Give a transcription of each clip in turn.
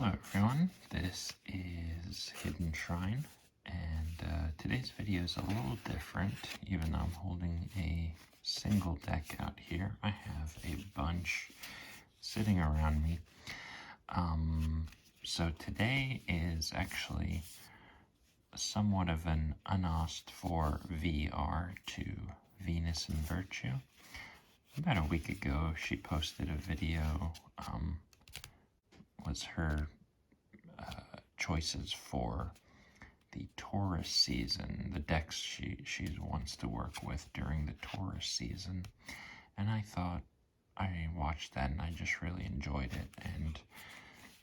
Hello everyone, this is Hidden Shrine, and today's video is a little different. Even though I'm holding a single deck out here, I have a bunch sitting around me. So today is actually somewhat of an unasked for VR to Venus and Virtue. About a week ago, she posted a video, was her choices for the Taurus season, the decks she wants to work with during the Taurus season. And I thought, I watched that and I just really enjoyed it. And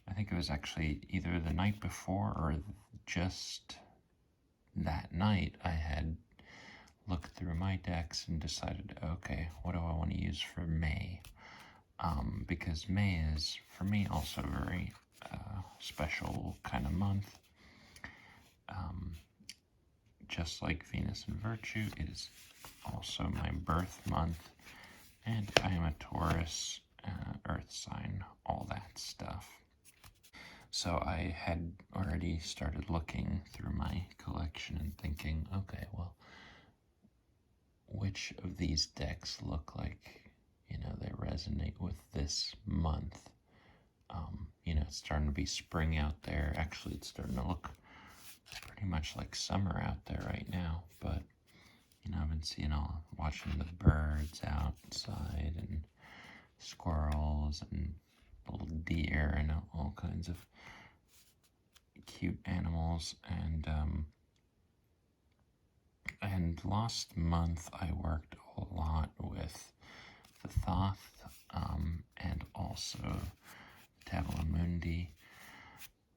I think it was actually either the night before or just that night I had looked through my decks and decided, okay, what do I want to use for May? Because May is, for me, also a very special kind of month. Just like Venus and Virtue, it is also my birth month, and I am a Taurus, earth sign, all that stuff. So I had already started looking through my collection and thinking, okay, well, which of these decks look like, they resonate with this month? It's starting to be spring out there. Actually, it's starting to look pretty much like summer out there right now. But, I've been watching the birds outside and squirrels and little deer and all kinds of cute animals. And last month I worked a lot with the Thoth, and also Mundi,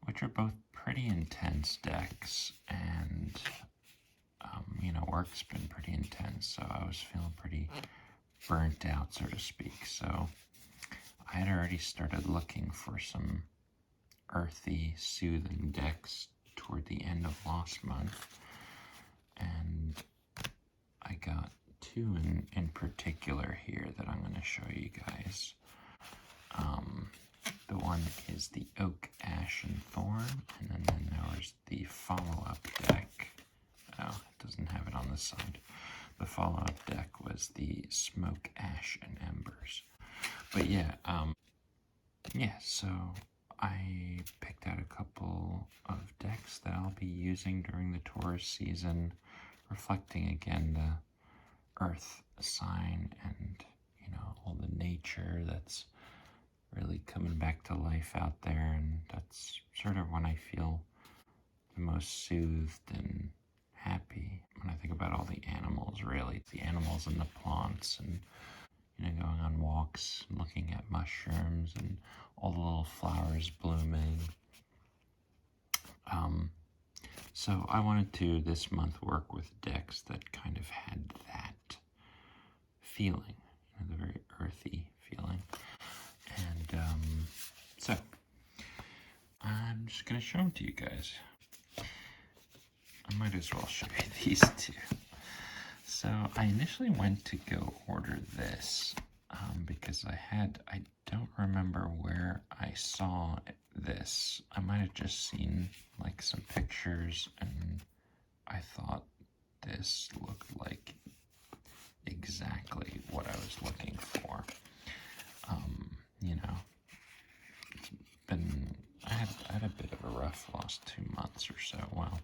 which are both pretty intense decks, and work's been pretty intense, so I was feeling pretty burnt out, so to speak. So I had already started looking for some earthy, soothing decks toward the end of last month, and I got two in particular here that I'm going to show you guys. The one is the Oak, Ash, and Thorn, and then there's the follow-up deck. Oh, it doesn't have it on this side. The follow-up deck was the Smoke, Ash, and Embers. But yeah, so I picked out a couple of decks that I'll be using during the Taurus season, reflecting again the Earth sign and, all the nature that's really coming back to life out there. And that's sort of when I feel the most soothed and happy, when I think about all the animals, really. The animals and the plants, and, going on walks, looking at mushrooms and all the little flowers blooming. So I wanted to, this month, work with decks that kind of had that feeling, the very earthy feeling. And so I'm just going to show them to you guys. I might as well show you these two. So I initially went to go order this because I don't remember where I saw this. I might have just seen like some pictures and I thought this looked like exactly what I was looking for. I had a bit of a rough last 2 months or so. Well,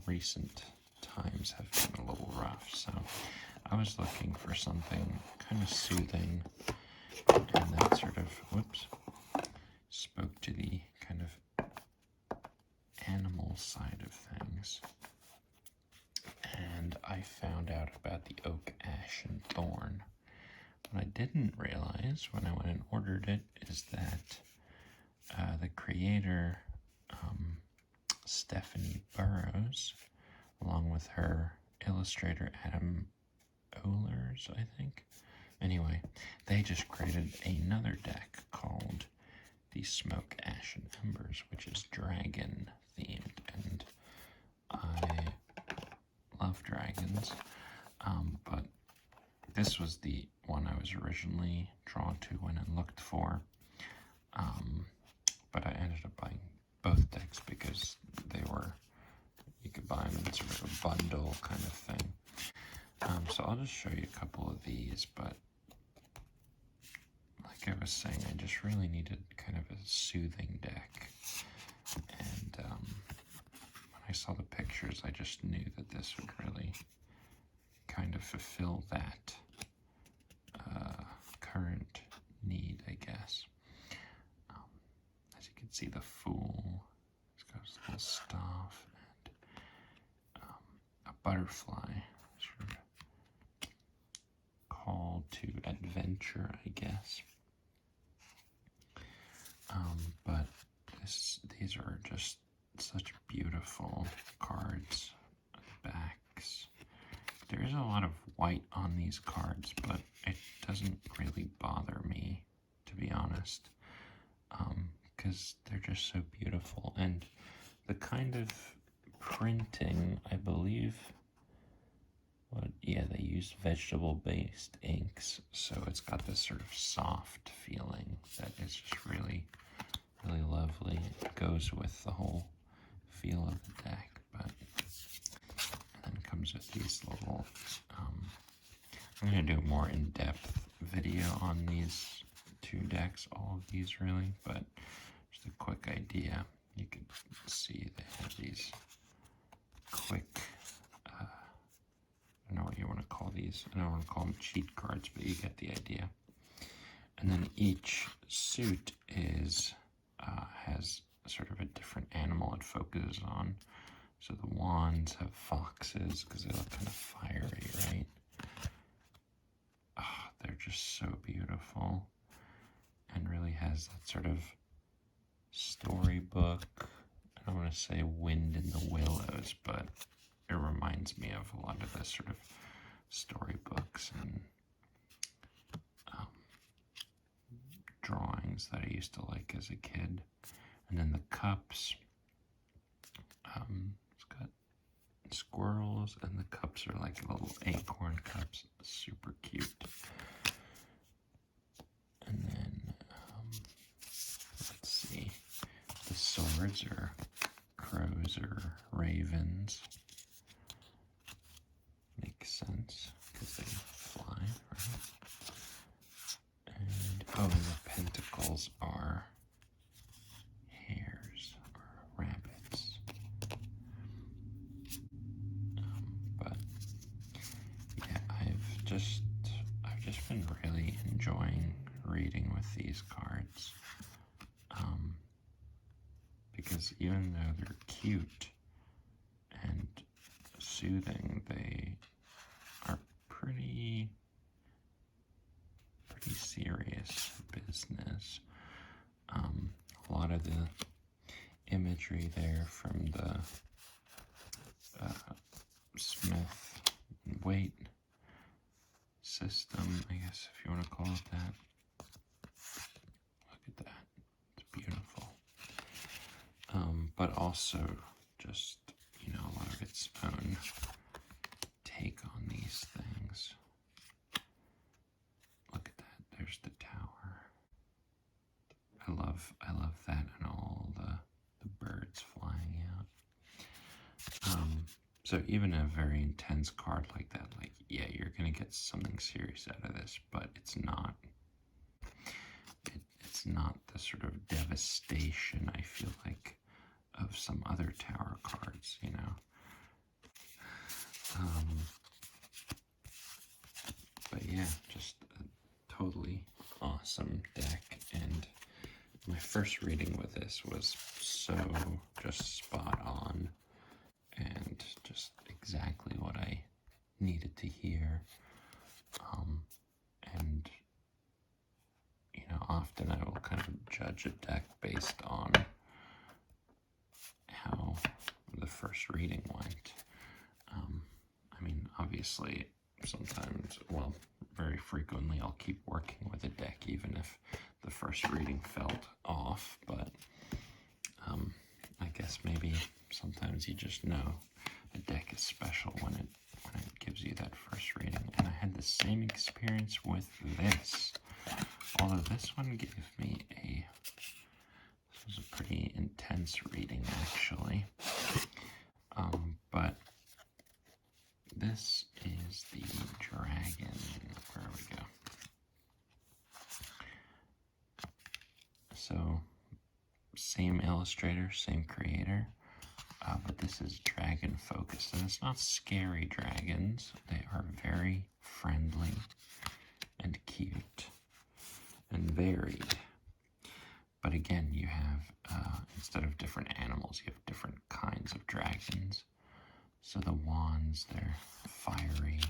recent times have been a little rough, so I was looking for something kind of soothing and that sort of, spoke to the kind of animal side of things. And I found out about the Oak, Ash, and Thorn. What I didn't realize when I went and ordered it is that the creator, Stephanie Burrows, along with her illustrator Adam Ohlers, I think. Anyway, they just created another deck called the Smoke, Ash, and Embers, which is dragon themed, and I love dragons, but this was the one I was originally drawn to when I looked for. But I ended up buying both decks because you could buy them in sort of a bundle kind of thing. So I'll just show you a couple of these, but like I was saying, I just really needed kind of a soothing deck. And when I saw the pictures, I just knew that this would really kind of fulfill that current need, I guess. As you can see, the Fool, it's got his little staff, and a butterfly, sort of call to adventure, I guess. But these are just such beautiful cards on the backs. There is a lot of white on these cards, but it doesn't really bother me, to be honest, because they're just so beautiful. And the kind of printing, I believe, they use vegetable-based inks, so it's got this sort of soft feeling that is just really, really lovely. It goes with the whole feel of the deck, but and then it comes with these little, I'm going to do a more in-depth video on these two decks, all of these really, but just a quick idea. You can see they have these quick, I don't know what you want to call these. I don't want to call them cheat cards, but you get the idea. And then each suit has sort of a different animal it focuses on. So the wands have foxes because they look kind of fiery, right? Oh, they're just so beautiful, and really has that sort of storybook. I don't want to say Wind in the Willows, but it reminds me of a lot of the sort of storybooks and drawings that I used to like as a kid. And then the cups, it's got squirrels, and the cups are like little acorn cups, super cute. And then, let's see, the swords are crows or ravens. Makes sense, because they fly, right? And the pentacles are hares or rabbits. But yeah, I've just been really enjoying reading with these cards, because even though they're cute and soothing, they are pretty serious business. A lot of the imagery there from the Smith and Waite system, I guess, if you want to call it that. Look at that. It's beautiful. But also just, a lot of its own take on these things. Look at that. There's the tower. I love that, and all the birds flying out. So even a very intense card like that, you're gonna get something serious out of this, but it's not. It's not the sort of devastation, I feel like, of some other tower cards, But yeah, just a totally awesome deck, and my first reading with this was so just spot on, and just exactly what I needed to hear. And often I will kind of judge a deck based on how the first reading went. Obviously, sometimes, very frequently, I'll keep working with a deck even if the first reading felt off, but I guess maybe sometimes you just know a deck is special when it gives you that first reading. And I had the same experience with this, although this one gave me a same illustrator, same creator, but this is dragon focused, and it's not scary dragons. They are very friendly and cute and varied. But again, you have, instead of different animals, you have different kinds of dragons. So the wands, they're fiery.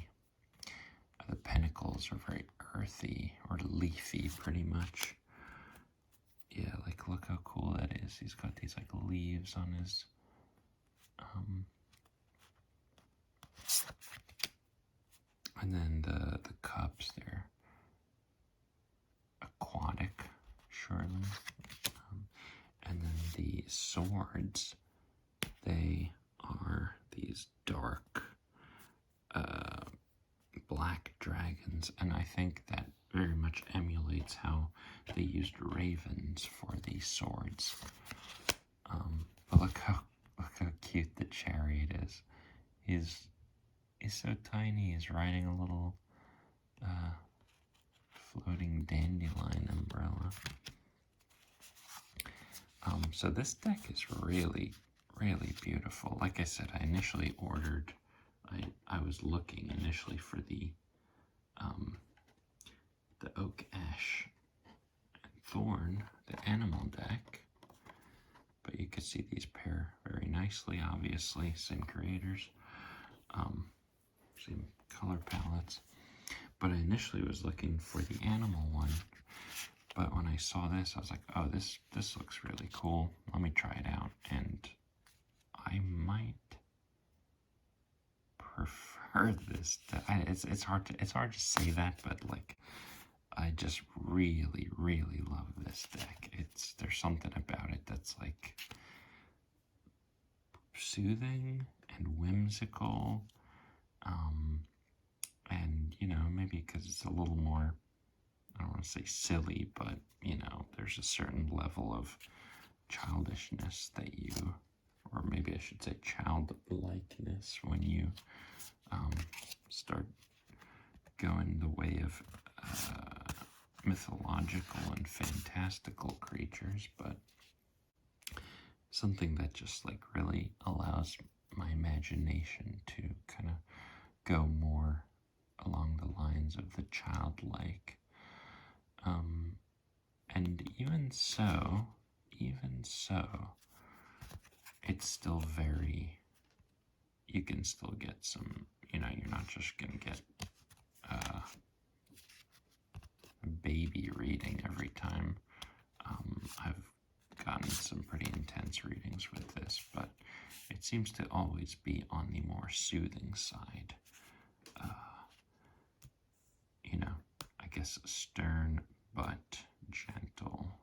The pinnacles are very earthy or leafy, pretty much. Yeah, like, look how cool that is. He's got these, like, leaves on his, and then the cups, they're aquatic, surely. And then the swords, they are these dark, black dragons, and I think that very much emulates how they used ravens for these swords. But look how cute the chariot is. He's so tiny. He's riding a little floating dandelion umbrella. So this deck is really, really beautiful. Like I said, I initially ordered. I was looking initially for the Oak, Ash, and Thorn, the animal deck. But you can see these pair very nicely, obviously. Same creators. Same color palettes. But I initially was looking for the animal one. But when I saw this, I was like, oh, this looks really cool. Let me try it out. And I might prefer this. It's hard to say that, but like, I just really, really love this deck. There's something about it that's like soothing and whimsical. And you know, maybe because it's a little more, I don't want to say silly, but you know, there's a certain level of childishness that you, or maybe I should say childlikeness, when you start going the way of mythological and fantastical creatures, but something that just like really allows my imagination to kind of go more along the lines of the childlike. And even so, it's still very, you can still get some, you know, you're not just going to get a baby reading every time. I've gotten some pretty intense readings with this, but it seems to always be on the more soothing side. You know, I guess stern but gentle.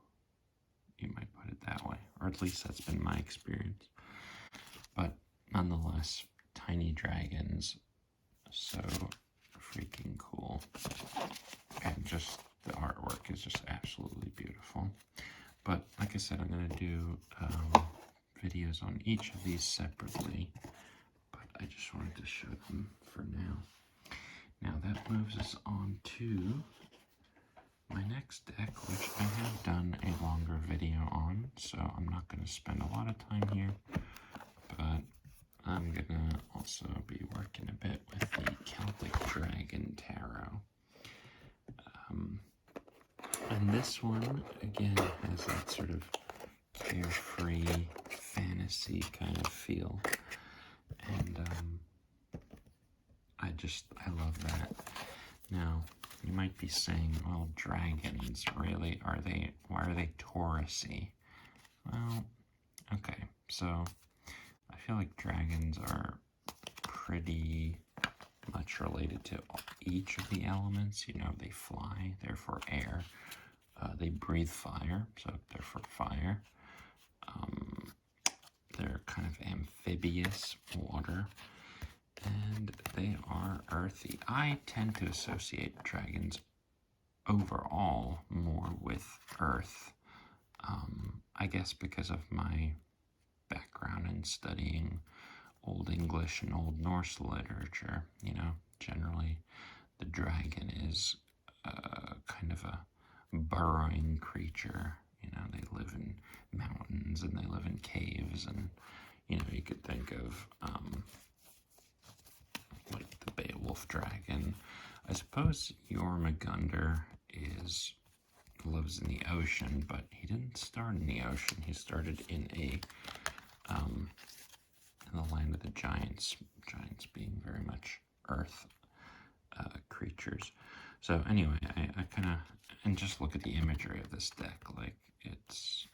You might put it that way, or at least that's been my experience. But nonetheless, tiny dragons, so freaking cool. And just the artwork is just absolutely beautiful. But like I said, I'm going to do videos on each of these separately, but I just wanted to show them for now. Now that moves us on to my next deck, which I have done a longer video on, so I'm not going to spend a lot of time here, but I'm going to also be working a bit with the Celtic Dragon Tarot. And this one, again, has that sort of carefree fantasy kind of feel, and I love that. Now, you might be saying, well, dragons, really, why are they Taurus-y? Well, okay, so I feel like dragons are pretty much related to each of the elements. You know, they fly, therefore air. They breathe fire, so therefore fire. They're kind of amphibious, water. And they are earthy. I tend to associate dragons overall more with earth. I guess because of my background in studying Old English and Old Norse literature. You know, generally the dragon is kind of a burrowing creature. You know, they live in mountains and they live in caves, and you could think of like the Beowulf dragon. I suppose Jormungandr lives in the ocean, but he didn't start in the ocean. He started in the land of the giants. Giants being very much earth creatures. So anyway, I kind of, and just look at the imagery of this deck. Like it's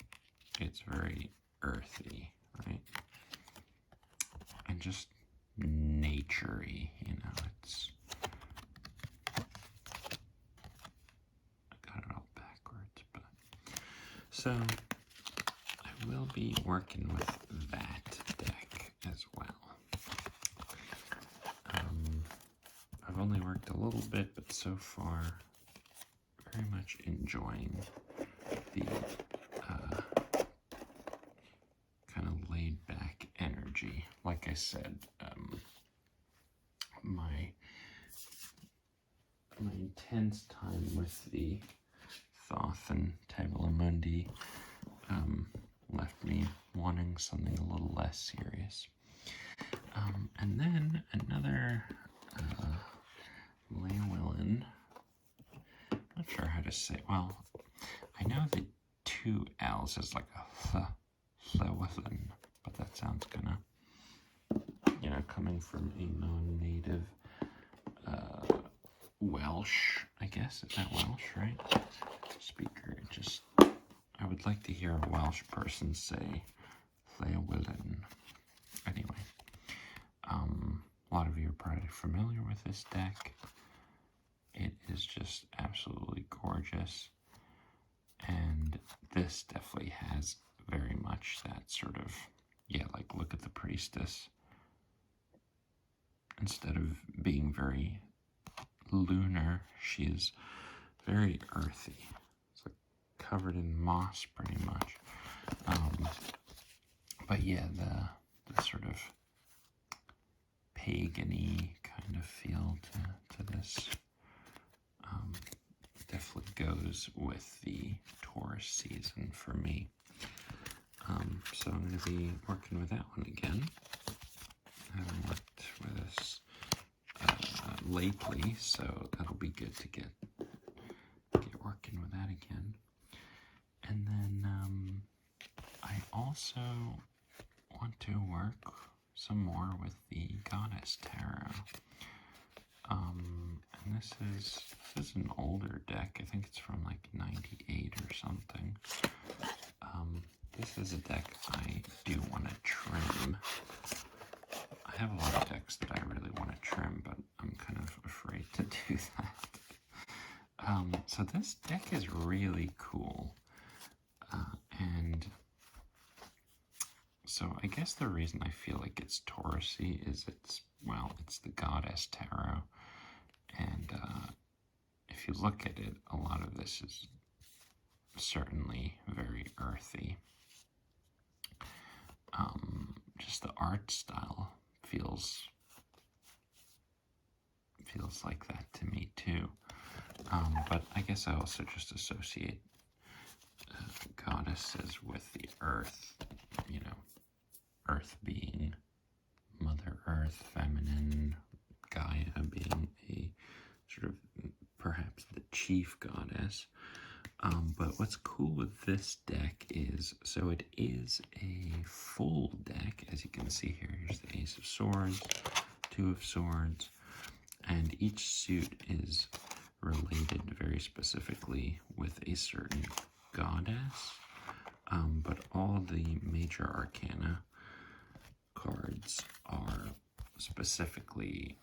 very earthy, right? And just nature-y, it's, I got it all backwards, but, so I will be working with that deck as well. I've only worked a little bit, but so far, very much enjoying the kind of laid-back energy. Like I said, my intense time with the Thoth and Tabula Mundi left me wanting something a little less serious. And then another Llewellyn. Not sure how to say. Well, I know the two L's is like a Llewellyn, but that sounds kind of, coming from a non-native Welsh, I guess. Is that Welsh, right? Speaker. I would like to hear a Welsh person say Llewellyn. Anyway, a lot of you are probably familiar with this deck. It is just absolutely gorgeous. And this definitely has very much that sort of, like look at the priestess. Instead of being very lunar, she is very earthy. It's like covered in moss pretty much. But yeah, the sort of pagan-y kind of feel to this definitely goes with the Taurus season for me. So I'm going to be working with that one again. I haven't worked with this lately, so that'll be good to get working with that again. And then I also want to work some more with the Goddess Tarot. And this is an older deck. I think it's from like 98 or something. This is a deck I do want to trim. I have a lot of decks that I really want to trim, but I'm kind of afraid to do that. So this deck is really cool. And so I guess the reason I feel like it's Taurus-y is it's the Goddess Tarot. And if you look at it, a lot of this is certainly very earthy. Just the art style feels like that to me too. But I guess I also just associate goddesses with the earth, earth being Mother Earth, feminine, Gaia being a sort of perhaps the chief goddess. But what's cool with this deck is, so it is a full deck, as you can see here. Here's the Ace of Swords, Two of Swords, and each suit is related very specifically with a certain goddess. But all the major arcana cards are specifically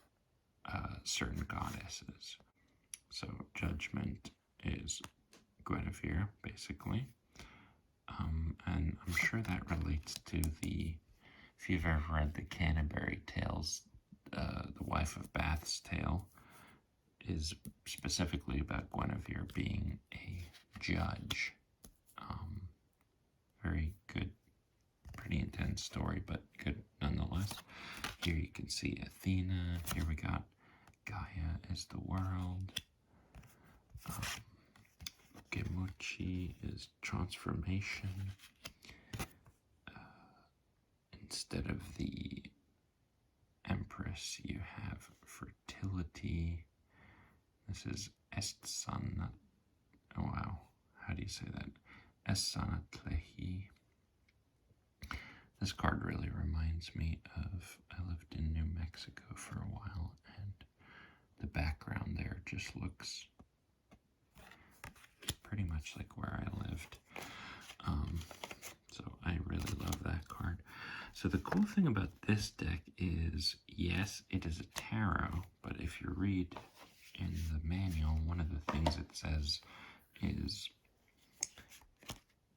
certain goddesses. So Judgment is Guinevere, basically. And I'm sure that relates to if you've ever read the Canterbury Tales, the Wife of Bath's tale is specifically about Guinevere being a judge. Very good, pretty intense story, but good nonetheless. Here you can see Athena. Here we got Gaia is the world. Gemuch she is transformation. Instead of the Empress, you have fertility. This is Estsana. Oh wow, how do you say that? Essanatlehi. This card really reminds me of, I lived in New Mexico for a while, and the background there just looks pretty much like where I lived. So I really love that card. So the cool thing about this deck is, yes, it is a tarot, but if you read in the manual, one of the things it says is,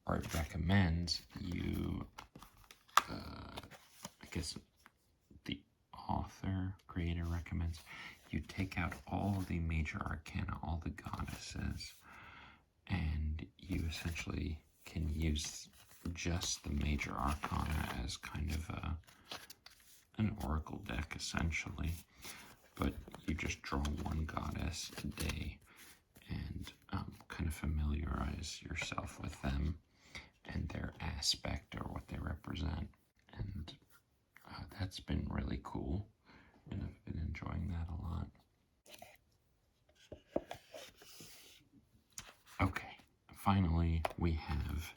or it recommends you, I guess the author, creator recommends you take out all the major arcana, all the goddesses, and you essentially can use just the major arcana as kind of an oracle deck, essentially. But you just draw one goddess a day and kind of familiarize yourself with them and their aspect or what they represent. And that's been really cool, and I've been enjoying that a lot. Okay, finally we have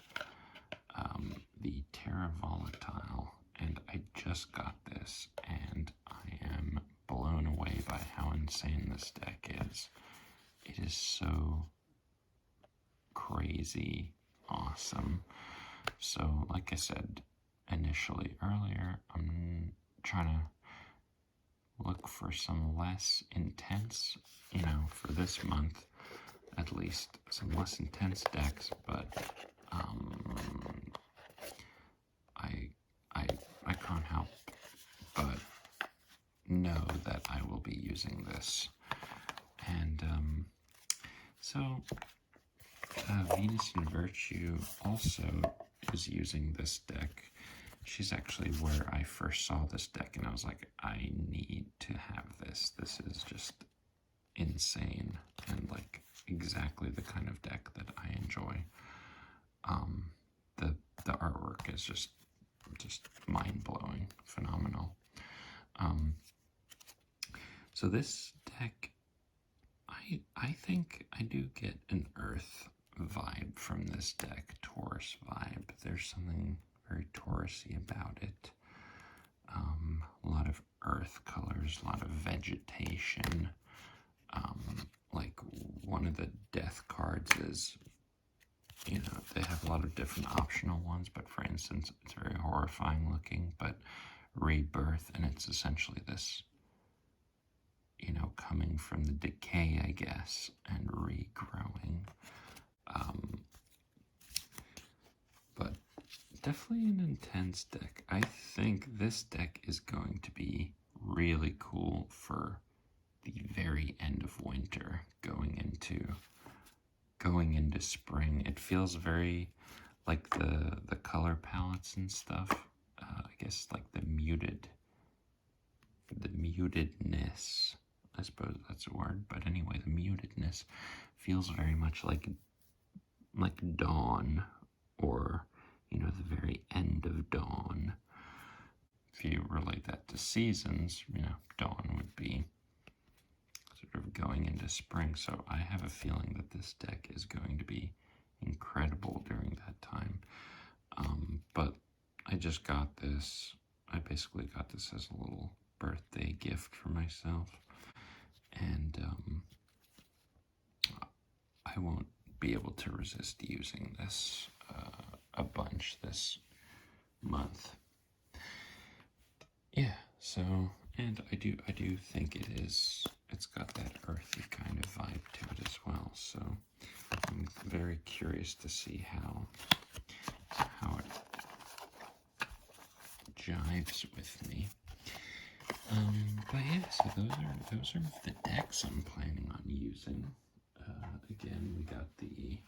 the Terra Volatile, and I just got this, and I am blown away by how insane this deck is. It is so crazy awesome. So, like I said initially earlier, I'm trying to look for some less intense, for this month, at least, some less intense decks, but I can't help but know that I will be using this. And so Venus in Virtue also is using this deck. She's actually where I first saw this deck, and I was like, I need to have this. This is just insane, and like exactly the kind of deck that I enjoy. The artwork is just mind-blowing, phenomenal. So this deck, I think I do get an Earth vibe from this deck, Taurus vibe. There's something very Taurusy about it. A lot of earth colors, a lot of vegetation. Like one of the death cards is, they have a lot of different optional ones, but for instance, it's very horrifying looking, but rebirth, and it's essentially this, coming from the decay, I guess, and regrowing. But definitely an intense deck. I think this deck is going to be really cool for the very end of winter, going into spring. It feels very like the color palettes and stuff. I guess like the mutedness. I suppose that's a word, but anyway, the mutedness feels very much like dawn, or the very end of dawn. If you relate that to seasons, dawn would be sort of going into spring. So I have a feeling that this deck is going to be incredible during that time. But I just got this. I basically got this as a little birthday gift for myself, and I won't be able to resist using this a bunch this month. Yeah, so, and I do think it's got that earthy kind of vibe to it as well, so I'm very curious to see how it jives with me. But yeah, so those are the decks I'm planning on using. Again, we got the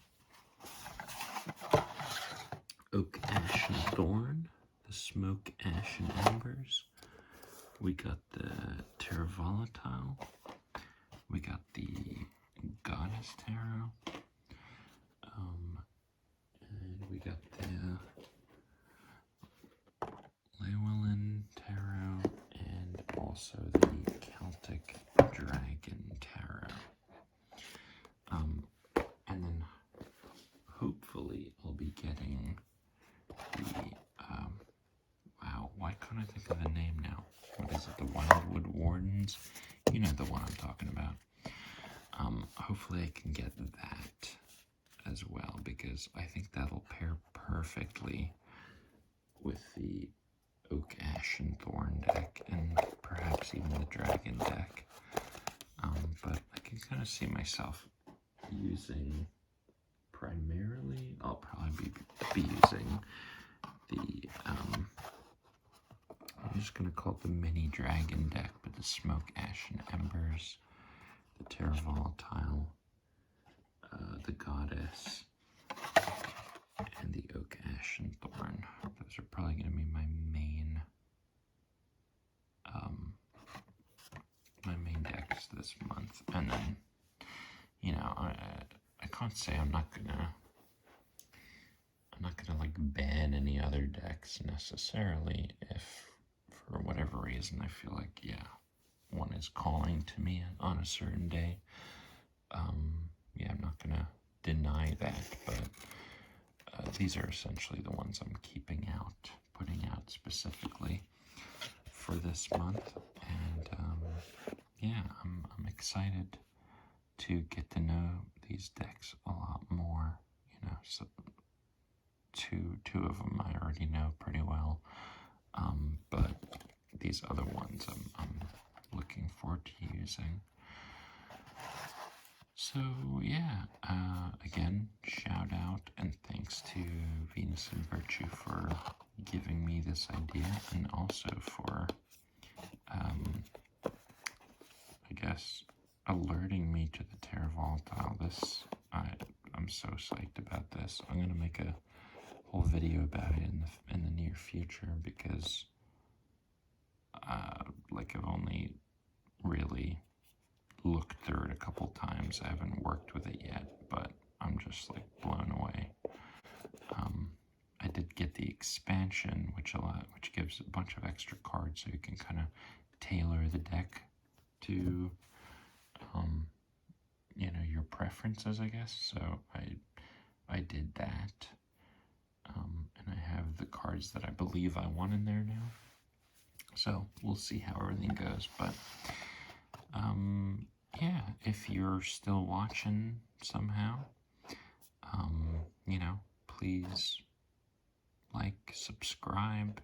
Oak, Ash, and Thorn, the Smoke, Ash, and Embers. We got the Terra Volatile. We got the Goddess Tarot. hopefully I'll be getting the, wow, why can't I think of the name now? What is it, the Wildwood Wardens? You know the one I'm talking about. Hopefully I can get that as well, because I think that'll pair perfectly with the Oak, Ash, and Thorn deck, and perhaps even the Dragon deck. But I can kind of see myself using primarily, I'll probably be using the, I'm just going to call it the Mini Dragon deck, but the Smoke, Ash, and Embers, the Terra Volatile, the Goddess, and the Oak, Ash, and Thorn. Those are probably going to be my main decks this month. And then, you know, I can't say I'm not gonna like ban any other decks necessarily if for whatever reason I feel like, yeah, one is calling to me on a certain day. Yeah, I'm not gonna deny that, but these are essentially the ones I'm keeping out, putting out specifically for this month. And yeah, I'm excited to get to know these decks a lot more. You know, so two of them I already know pretty well, but these other ones I'm looking forward to using. So yeah, again, shout out and thanks to Venus and Virtue for giving me this idea, and also for, I guess, alerting me to the Terra Volatile. I'm so psyched about this. I'm gonna make a whole video about it in the near future, because like I've only really looked through it a couple times. I haven't worked with it yet, but I'm just like blown away. I did get the expansion, which gives a bunch of extra cards, so you can kind of tailor the deck to, you know, your preferences, I guess. So I did that, and I have the cards that I believe I want in there now. So we'll see how everything goes, but yeah, if you're still watching somehow, you know, please like, subscribe.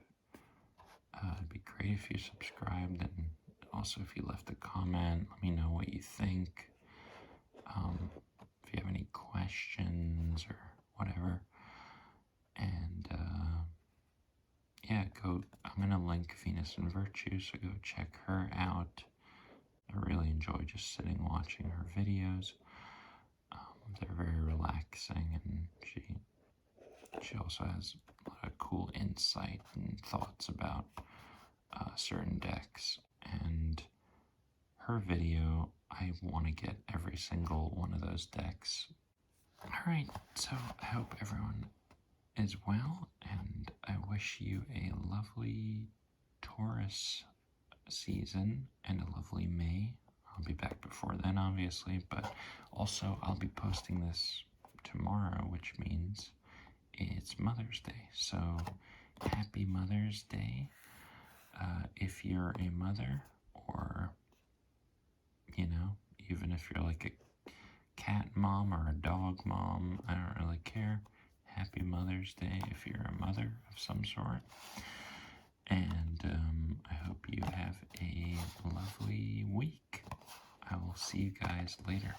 It'd be great if you subscribed, and also if you left a comment, let me know what you think. If you have any questions or whatever. And yeah, I'm gonna link Venus and Virtue, so go check her out. I really enjoy just sitting watching her videos. They're very relaxing, and she also has a lot of cool insight and thoughts about certain decks. And her video, I want to get every single one of those decks. Alright, so I hope everyone is well, and I wish you a lovely Taurus season and a lovely May. I'll be back before then, obviously, but also I'll be posting this tomorrow, which means it's Mother's Day. So happy Mother's Day. If you're a mother, or, you know, even if you're like a cat mom or a dog mom, I don't really care. Happy Mother's Day if you're a mother of some sort. And I hope you have a lovely week. I will see you guys later.